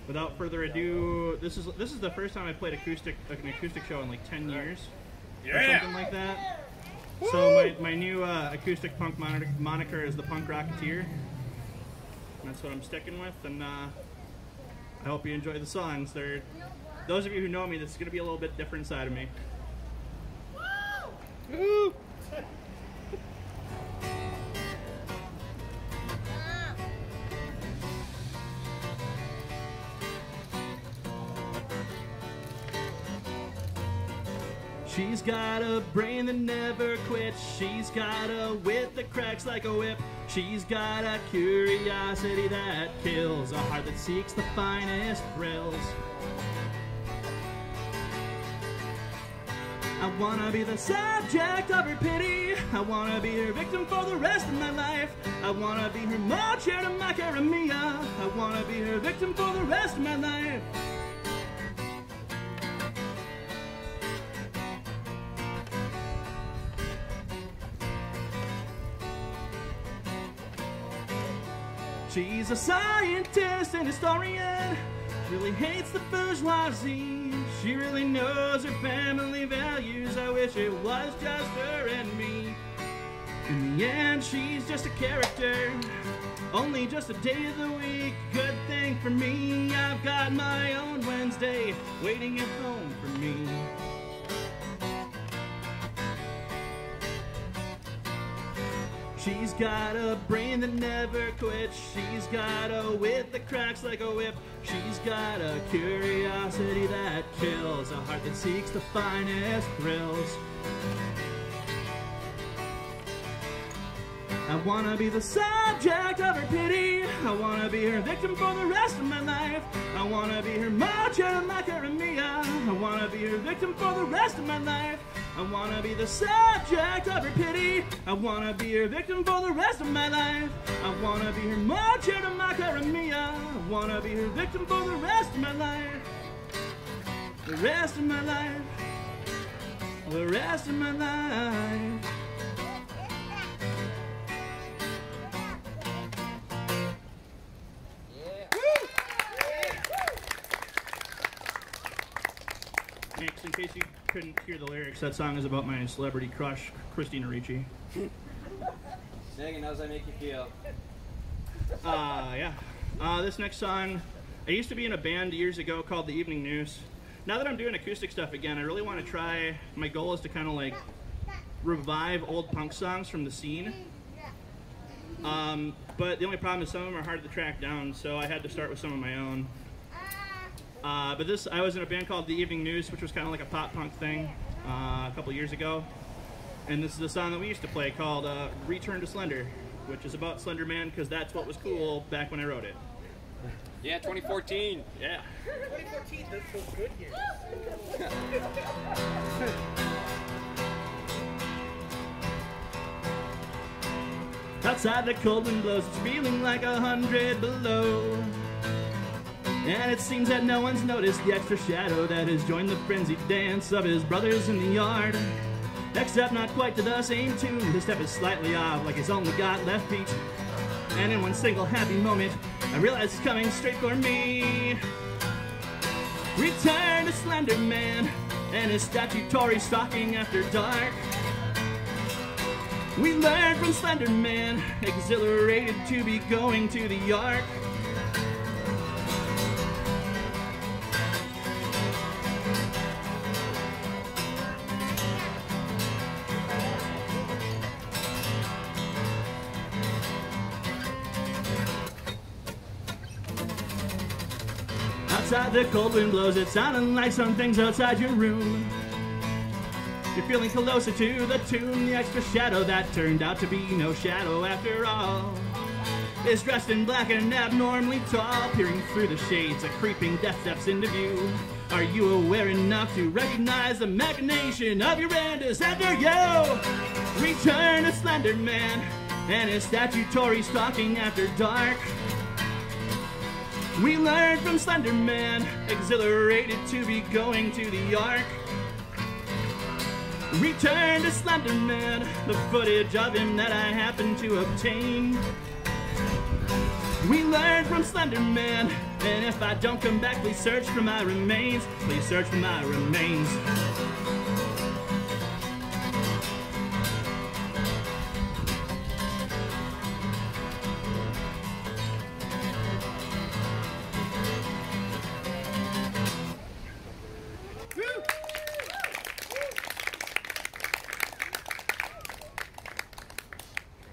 without further ado, this is the first time I played an acoustic show in like 10 years, or something like that. Woo! So my new acoustic punk moniker is the Punkrocketeer. That's what I'm sticking with, and I hope you enjoy the songs. Those of you who know me, this is going to be a little bit different side of me. Woo! Woo! She's got a brain that never quits. She's got a wit that cracks like a whip. She's got a curiosity that kills, a heart that seeks the finest thrills. I wanna be the subject of her pity. I wanna be her victim for the rest of my life. I wanna be her mocha to my cara mia. I wanna be her victim for the rest of my life. She's a scientist and historian, really hates the bourgeoisie. She really knows her family values. I wish it was just her and me. In the end, she's just a character, only just a day of the week. Good thing for me, I've got my own Wednesday waiting at home for me. She's got a brain that never quits. She's got a wit that cracks like a whip. She's got a curiosity that kills, a heart that seeks the finest thrills. I wanna be the subject of her pity. I wanna be her victim for the rest of my life. I wanna be her mocha to my cara mia. I wanna be her victim for the rest of my life. I wanna be the subject of her pity. I wanna be her victim for the rest of my life. I wanna be her mocha to my cara mia. I wanna be her victim for the rest of my life. The rest of my life. The rest of my life. In case you couldn't hear the lyrics, that song is about my celebrity crush, Christina Ricci. Sing it, how does that make you feel? Yeah. This next song, I used to be in a band years ago called The Evening News. Now that I'm doing acoustic stuff again, I really want to try, my goal is to kind of like revive old punk songs from the scene. But the only problem is some of them are hard to track down, so I had to start with some of my own. But I was in a band called The Evening News, which was kind of like a pop punk thing a couple years ago. And this is a song that we used to play called Return to Slender, which is about Slender Man because that's what was cool back when I wrote it. Yeah, 2014. Yeah. 2014, those good years. Outside the cold wind blows, it's feeling like 100 below. And it seems that no one's noticed the extra shadow that has joined the frenzied dance of his brothers in the yard. Except not quite to the same tune, his step is slightly off, like he's only got left feet. And in one single happy moment, I realize he's coming straight for me. Return to Slender Man and his statutory stalking after dark. We learned from Slender Man, exhilarated to be going to the Ark. Outside the cold wind blows, it's sounding like some things outside your room. You're feeling closer to the tune, the extra shadow that turned out to be no shadow after all is dressed in black and abnormally tall, peering through the shades, a creeping death steps into view. Are you aware enough to recognize the machination of your end is after you? Return to Slender Man and his statutory stalking after dark. We learned from Slender Man, exhilarated to be going to the Ark. Return to Slender Man, the footage of him that I happened to obtain. We learned from Slender Man, And if I don't come back, please search for my remains. Please search for my remains.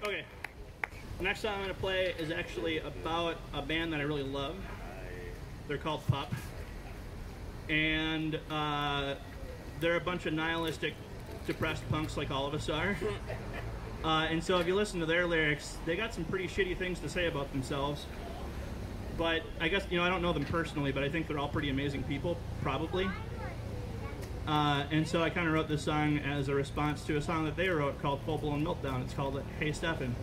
Okay, the next song I'm going to play is actually about a band that I really love. They're called Pup. And they're a bunch of nihilistic, depressed punks like all of us are. And so if you listen to their lyrics, they got some pretty shitty things to say about themselves. But I guess, you know, I don't know them personally, but I think they're all pretty amazing people, probably. And so I kind of wrote this song as a response to a song that they wrote called Full Blown Meltdown. It's called Hey Stephen.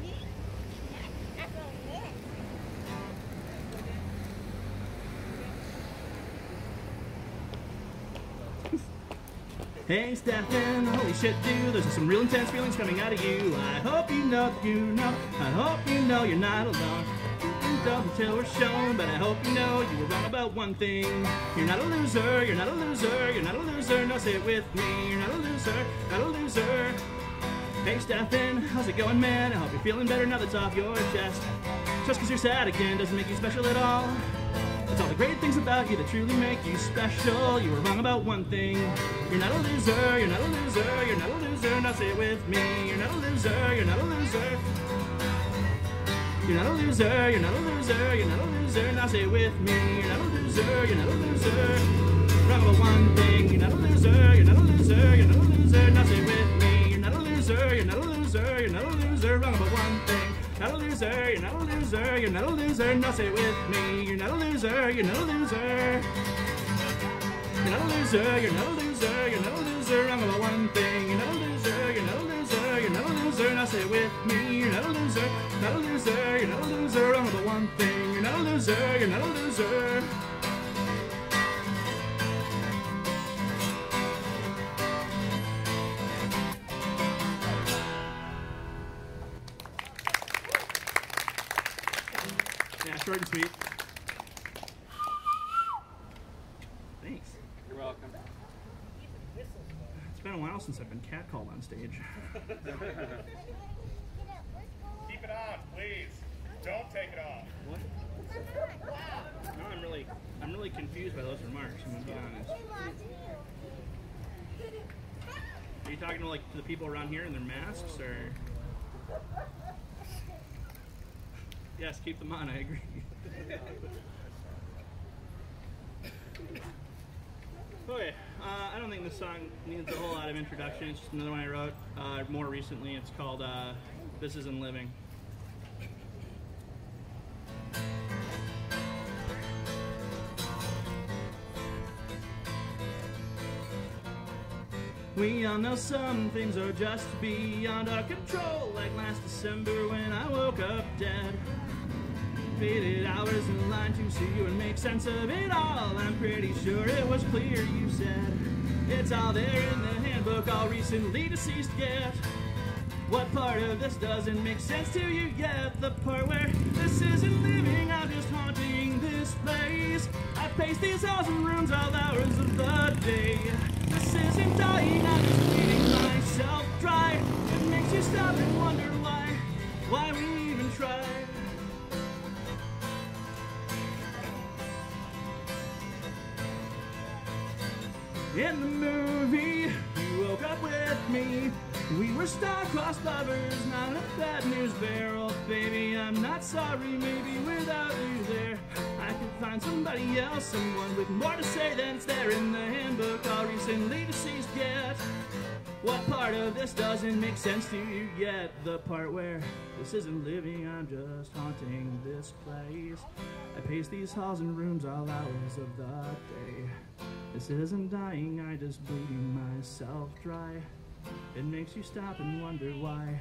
Hey Stephen, holy shit dude, there's some real intense feelings coming out of you. I hope you know that you know, I hope you know you're not alone. Don't until we're shown, but I hope you know you were wrong about one thing. You're not a loser, you're not a loser, you're not a loser, no say it with me. You're not a loser, not a loser. Hey Stephen, how's it going man? I hope you're feeling better now that's off your chest. Just cause you're sad again doesn't make you special at all. It's all the great things about you that truly make you special. You were wrong about one thing. You're not a loser, you're not a loser, you're not a loser, now say it with me. You're not a loser, you're not a loser. You're not a loser, you're not a loser, you're not a loser, now say it with me. You're not a loser, you're not a loser. Wrong about one thing. You're not a loser, you're not a loser, you're not a loser, now say it with me. You're not a loser, you're not a loser, you're not a loser, wrong about one thing. Not a loser, you're not a loser, you're not a loser, now say it with me. You're not a loser, you're not a loser. You're not a loser, you're not a loser, you're not a loser, wrong about one thing. You're not a loser, you're not a loser, you're not a loser, now say it with me. You're not a loser, not a loser, you're not a loser, wrong about one thing. You're not a loser, you're not a loser. Yeah, short and sweet. Thanks. You're welcome. It's been a while since I've been catcalled on stage. Keep it on, please. Don't take it off. What? No, I'm really confused by those remarks, I'm gonna be honest. Are you talking to the people around here in their masks, or? Yes, keep them on, I agree. Okay, I don't think this song needs a whole lot of introduction. It's just another one I wrote more recently. It's called This Isn't Living. We all know some things are just beyond our control, like last December when I woke up dead. Faded hours in line to see you and make sense of it all. I'm pretty sure it was clear you said it's all there in the handbook, all recently deceased yet. What part of this doesn't make sense to you yet? The part where this isn't living, I'm just haunting this place. I pace these halls and rooms all hours of the day. This isn't dying, I'm just bleeding myself dry. It makes you stop and wonder why we even try. In the movie, you woke up with me. We were star-crossed lovers, not a bad news barrel. Baby, I'm not sorry, maybe without you there I could find somebody else, someone with more to say than it's there in the handbook, all recently deceased yet. What part of this doesn't make sense to you yet? The part where this isn't living, I'm just haunting this place. I pace these halls and rooms all hours of the day. This isn't dying, I just bleeding myself dry. It makes you stop and wonder why.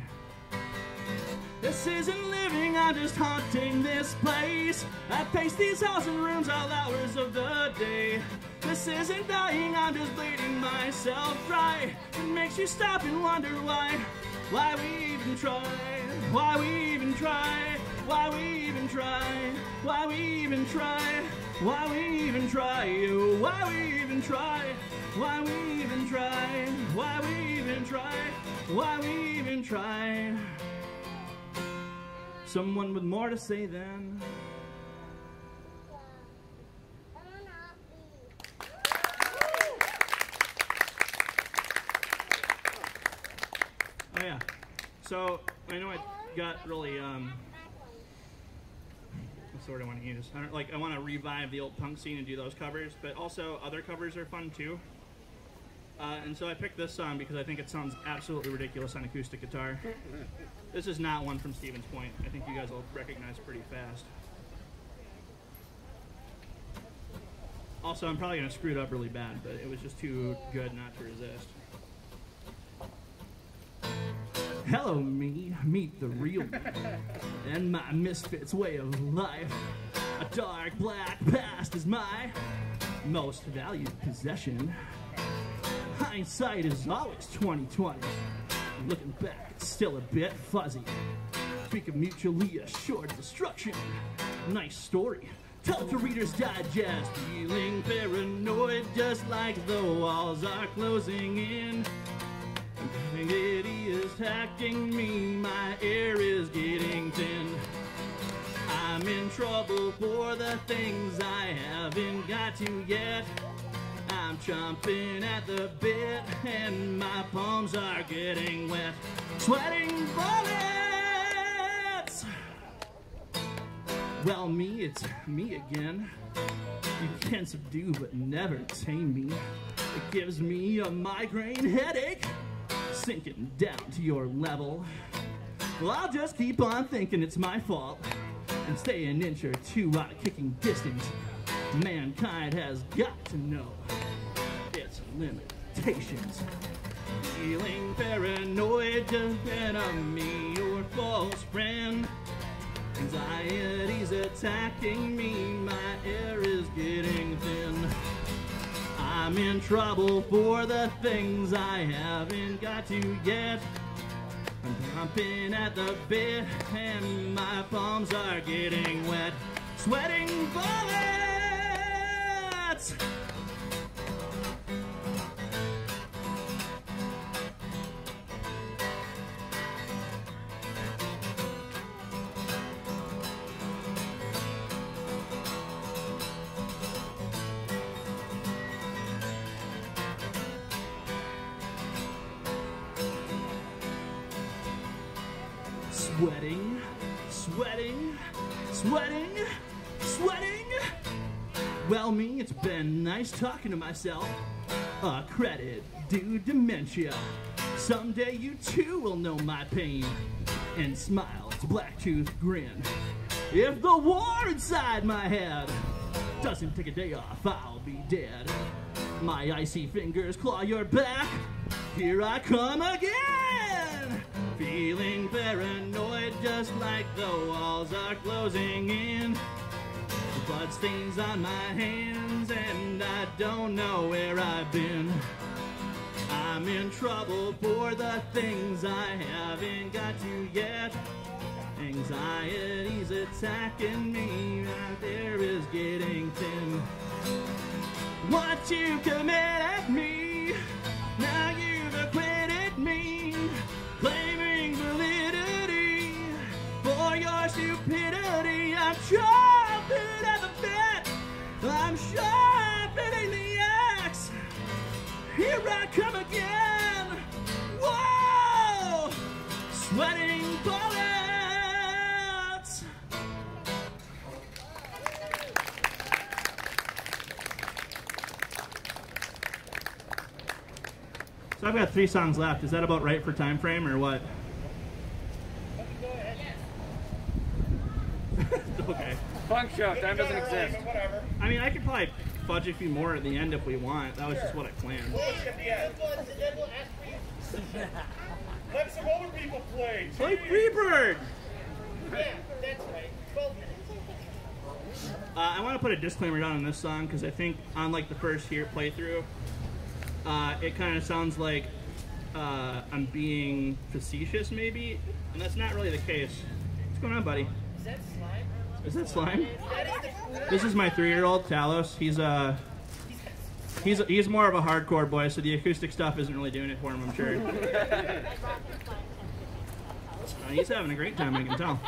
This isn't living, I'm just haunting this place. I pace these halls and rooms all hours of the day. This isn't dying, I'm just bleeding myself dry. It makes you stop and wonder why we even try, why we even try. Why we even try? Why we even try? Why we even try? Oh, why we even try? Why we even try? Why we even try? Why we even try? Someone with more to say than. Oh yeah. So I know I got really what's the word I want to use? I want to revive the old punk scene and do those covers, but also other covers are fun too. And so I picked this song because I think it sounds absolutely ridiculous on acoustic guitar. This is not one from Stevens Point. I think you guys will recognize pretty fast. Also, I'm probably going to screw it up really bad, but it was just too good not to resist. Hello me, meet the real me, and my misfit's way of life. A dark black past is my most valued possession. Hindsight is always 20/20. Looking back, it's still a bit fuzzy. Speak of mutually assured destruction. Nice story. Tell to Reader's Digest. Feeling paranoid, just like the walls are closing in. Anxiety is hacking me, my air is getting thin. I'm in trouble for the things I haven't got to yet. I'm chomping at the bit and my palms are getting wet. Sweating bullets! Well, me, it's me again. You can subdue but never tame me. It gives me a migraine headache, sinking down to your level. Well, I'll just keep on thinking it's my fault and stay an inch or two out of kicking distance. Mankind has got to know its limitations. Feeling paranoid, just enemy or false friend. Anxiety's attacking me, my air is getting thin. I'm in trouble for the things I haven't got to yet. I'm chomping at the bit and my palms are getting wet. Sweating bullets! Sweating, sweating, sweating, sweating. Well, me, it's been nice talking to myself. A credit due dementia. Someday you too will know my pain and smile its black-toothed grin. If the war inside my head doesn't take a day off, I'll be dead. My icy fingers claw your back. Here I come again. Feeling paranoid, just like the walls are closing in. Blood stains on my hands and I don't know where I've been. I'm in trouble for the things I haven't got to yet. Anxiety's attacking me, my air is getting thin. Once you commit at me, now you've acquitted me, claiming validity for your stupidity. I'm chomping at the bit, I'm sharpening the axe. Here I come again. Whoa! Sweating bullets. So I've got 3 songs left. Is that about right for time frame or what? Okay. Funk show, time doesn't exist. Whatever. I mean, I could probably fudge a few more at the end if we want. That was just what I planned. Let some other people play. Play Freebird! Yeah, that's right. 12 minutes. I want to put a disclaimer down on this song because I think on like the first playthrough, it kind of sounds like I'm being facetious maybe, and that's not really the case. What's going on, buddy? Is that slime? Is that slime? That is the coolest. This is my 3-year-old, Talos. He's more of a hardcore boy, so the acoustic stuff isn't really doing it for him, I'm sure. He's having a great time, I can tell.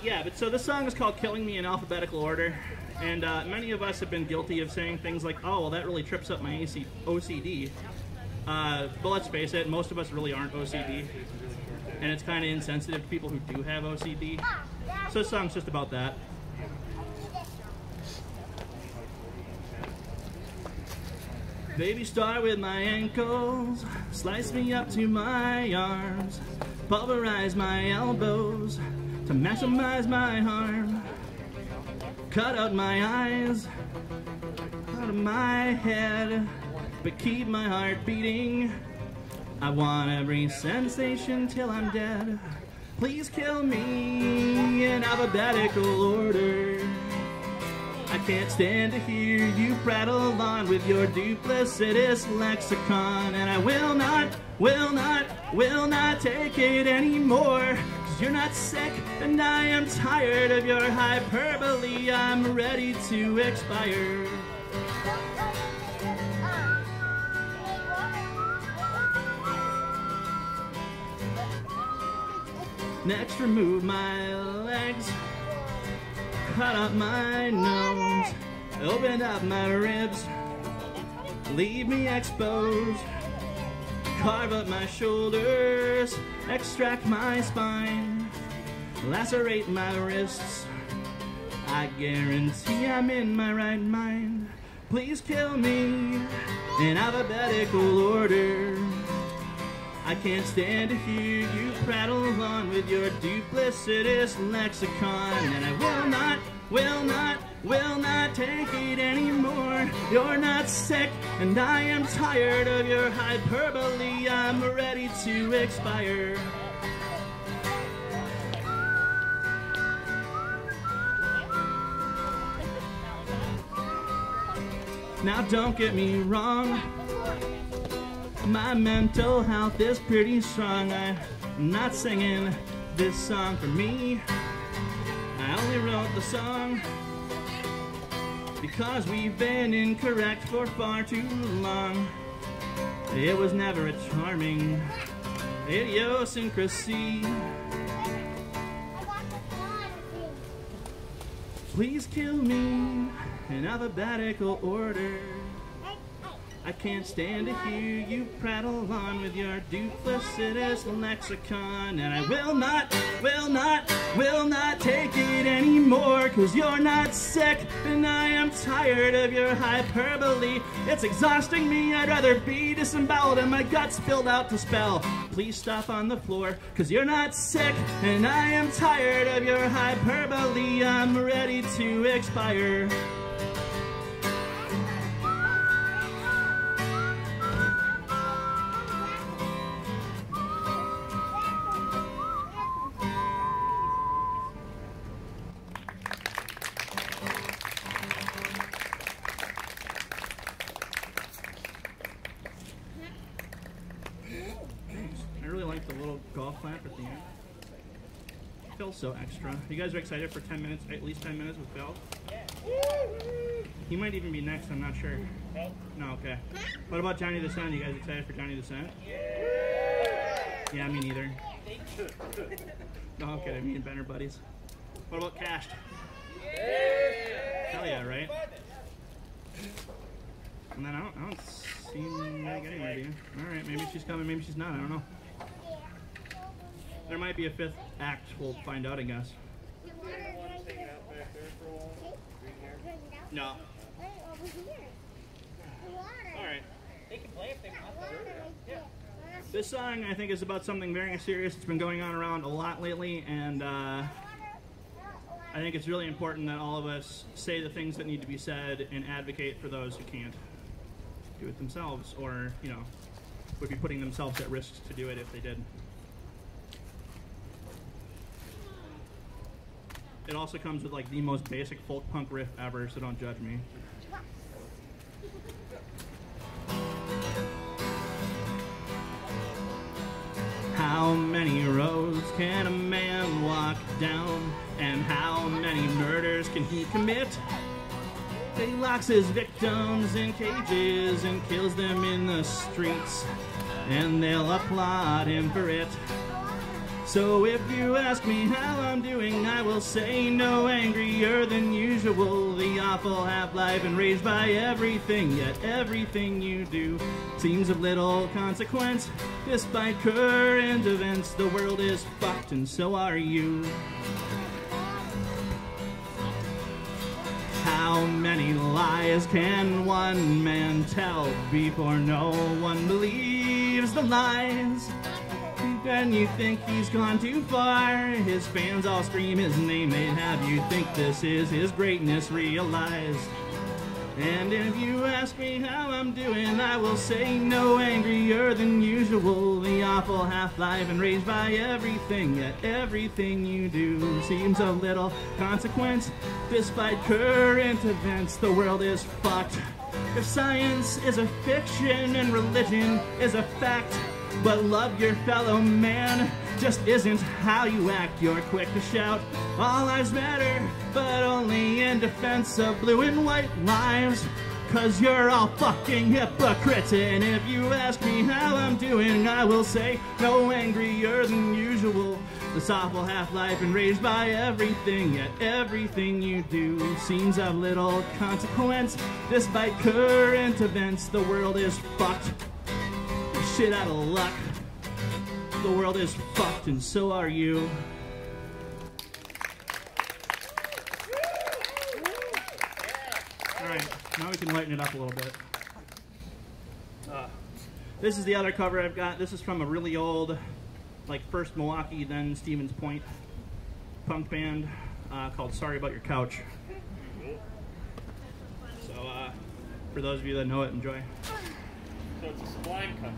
Yeah, but so this song is called Killing Me in Alphabetical Order, and many of us have been guilty of saying things like, oh, well, that really trips up my OCD. But let's face it, most of us really aren't OCD, and it's kind of insensitive to people who do have OCD. So this song's just about that. Baby, start with my ankles, slice me up to my arms, pulverize my elbows to maximize my harm, cut out my eyes, out of my head, but keep my heart beating. I want every sensation till I'm dead. Please kill me in alphabetical order. I can't stand to hear you prattle on with your duplicitous lexicon, and I will not take it anymore. 'Cause you're not sick, and I am tired of your hyperbole. I'm ready to expire. Next, remove my legs, cut up my nose, open up my ribs, leave me exposed, carve up my shoulders, extract my spine, lacerate my wrists. I guarantee I'm in my right mind. Please kill me in alphabetical order. I can't stand to hear you prattle on with your duplicitous lexicon, and I will not take it anymore. You're not sick, and I am tired of your hyperbole. I'm ready to expire. Now don't get me wrong, my mental health is pretty strong. I'm not singing this song for me. I only wrote the song because we've been incorrect for far too long. It was never a charming idiosyncrasy. Please kill me in alphabetical order. I can't stand to hear you prattle on with your duplicitous lexicon, and I will not take it anymore. 'Cause you're not sick, and I am tired of your hyperbole. It's exhausting me, I'd rather be disemboweled and my guts spilled out to spell. Please stop on the floor, 'cause you're not sick, and I am tired of your hyperbole. I'm ready to expire. I really like the little golf clap at the end. Phil's so extra. You guys are excited for 10 minutes, at least 10 minutes with Phil? He might even be next, I'm not sure. No, okay. What about Johnny the Sun? You guys excited for Johnny the Sun? Yeah, me neither. No, okay, me and Ben are buddies. What about Cashed? Hell yeah, right? And then I don't see Meg anywhere, do you? Alright, maybe she's coming, maybe she's not, I don't know. There might be a fifth act, we'll find out, I guess. No. Alright. They can play if they want to. Yeah. This song, I think, is about something very serious. It's been going on around a lot lately, and I think it's really important that all of us say the things that need to be said and advocate for those who can't do it themselves, or, you know, would be putting themselves at risk to do it if they did. It also comes with like the most basic folk punk riff ever, so don't judge me. How many roads can a man walk down. And how many murders can he commit? He locks his victims in cages and kills them in the streets, and they'll applaud him for it. So if you ask me how I'm doing, I will say no angrier than usual. The awful half-life enraged by everything, yet everything you do seems of little consequence. Despite current events, the world is fucked and so are you. How many lies can one man tell before no one believes the lies? When you think he's gone too far, his fans all scream his name. They'd have you think this is his greatness realized. And if you ask me how I'm doing, I will say no angrier than usual. The awful half-life enraged by everything, yet everything you do seems of little consequence. Despite current events, the world is fucked. If science is a fiction and religion is a fact, but love your fellow man just isn't how you act. You're quick to shout, all lives matter, but only in defense of blue and white lives. Cause you're all fucking hypocrites. And if you ask me how I'm doing, I will say no angrier than usual. This awful half-life enraged by everything, yet everything you do seems of little consequence. Despite current events, the world is fucked. Shit out of luck. The world is fucked and so are you. Alright, now we can lighten it up a little bit. This is the other cover I've got. This is from a really old, like first Milwaukee, then Stevens Point punk band called Sorry About Your Couch. So for those of you that know it, enjoy. So it's a Sublime cover.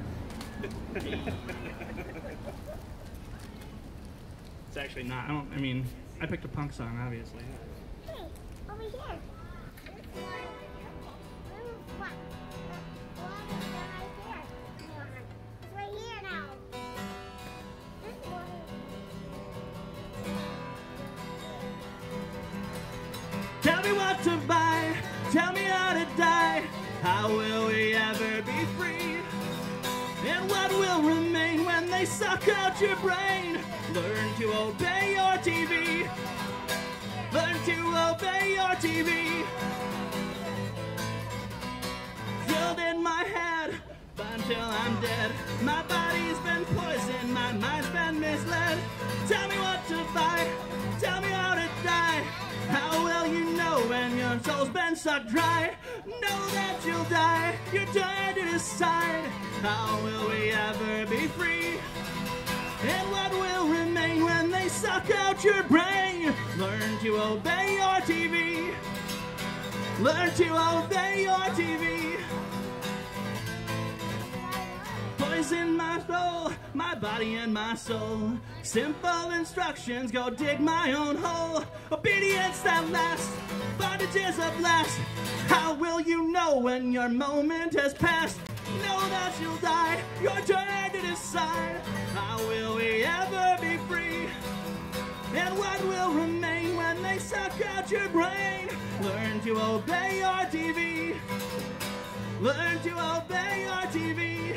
It's actually not. I picked a punk song, obviously. Hey, over here. It's right here now. Tell me what to buy, tell me how to die. How will we ever be free? And what will remain when they suck out your brain? Learn to obey your TV. Learn to obey your TV. Drilled in my head until I'm dead. My body's been poisoned, my mind's been misled. Tell me what to buy, tell me how to die. How will you know when your soul's been sucked dry? Know that you'll die, you're tired to decide. How will we ever be free? And what will remain when they suck out your brain? Learn to obey your TV. Learn to obey your TV. Poison my soul, my body and my soul. Simple instructions, go dig my own hole. Obedience that lasts, bondage is a blast. How will you know when your moment has passed? Know that you'll die, your turn to decide. How will we ever be free? And what will remain when they suck out your brain? Learn to obey your TV. Learn to obey your TV.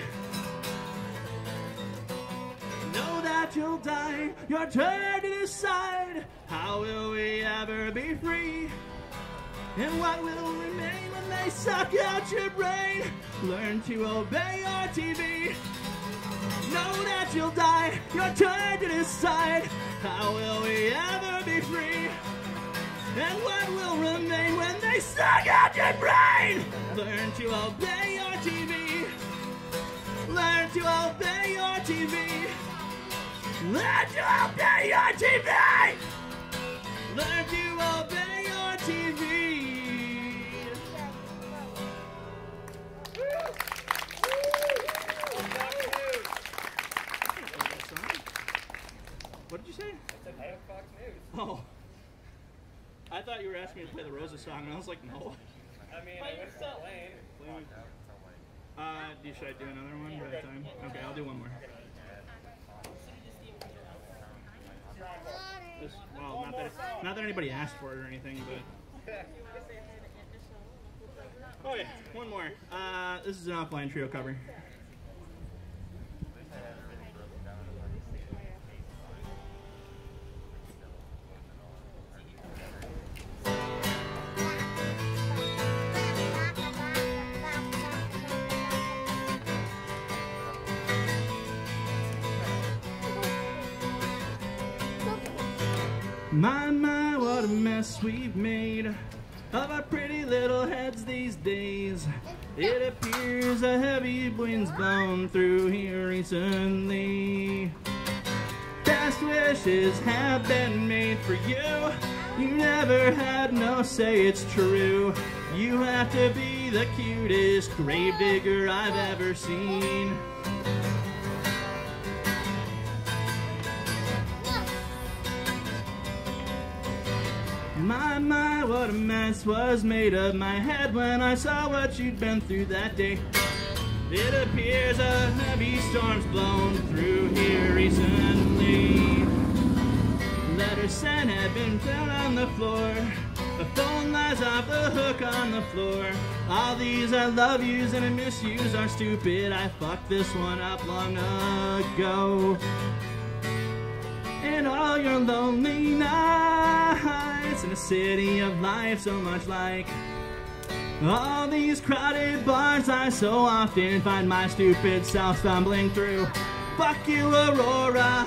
Know that you'll die, your turn to decide. How will we ever be free? And what will remain when they suck out your brain? Learn to obey your TV. Know that you'll die, your turn to decide. How will we ever be free? And what will remain when they suck out your brain? Learn to obey your TV. Learn to obey your TV. Learn to obey your TV! Learn to obey your TV! What did you say? I said, I have Fox News. Oh. I thought you were asking me to play the Rosa song, and I was like, no. I mean, I went to Lane. Should I do another one by the time? Okay, I'll do one more. you're on board. Well, not that anybody asked for it or anything, but. Oh yeah, one more. This is an offline trio cover. My, what a mess we've made of our pretty little heads these days. It appears a heavy wind's blown through here recently. Best wishes have been made for you. You never had no say it's true. You have to be the cutest gravedigger I've ever seen. My, what a mess was made of my head when I saw what you'd been through that day. It appears a heavy storm's blown through here recently. Letters sent have been found on the floor. The phone lies off the hook on the floor. All these I love yous and I miss yous are stupid. I fucked this one up long ago. And all your lonely nights in a city of life so much like all these crowded bars I so often find my stupid self stumbling through. Fuck you, Aurora,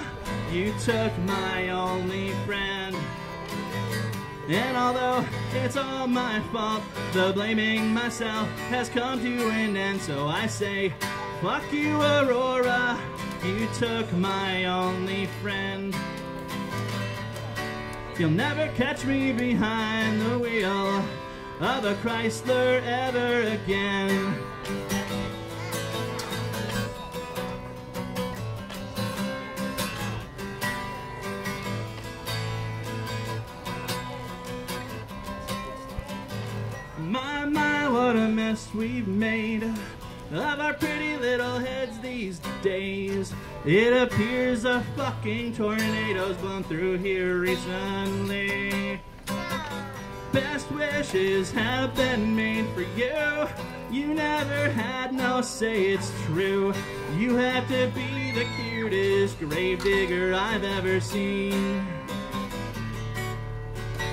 you took my only friend. And although it's all my fault, the blaming myself has come to an end. So I say, fuck you, Aurora, you took my only friend. You'll never catch me behind the wheel of a Chrysler ever again. My, what a mess we've made of our pretty little heads these days. It appears a fucking tornado's blown through here recently. Best wishes have been made for you. You never had no say it's true. You have to be the cutest gravedigger I've ever seen.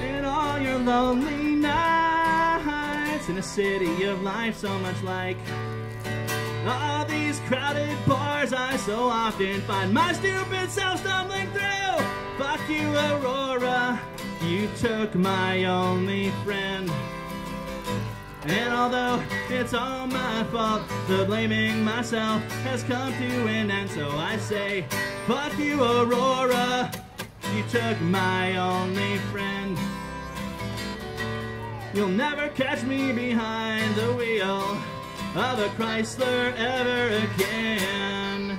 And all your lonely nights in a city of life so much like all these crowded bars I so often find my stupid self stumbling through. Fuck you, Aurora, you took my only friend. And although it's all my fault, the blaming myself has come to an end. So I say, fuck you, Aurora, you took my only friend. You'll never catch me behind the wheel of a Chrysler ever again.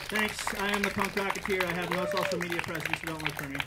Thanks, I am the Punkrocketeer. I have no social media presence, so don't look for me.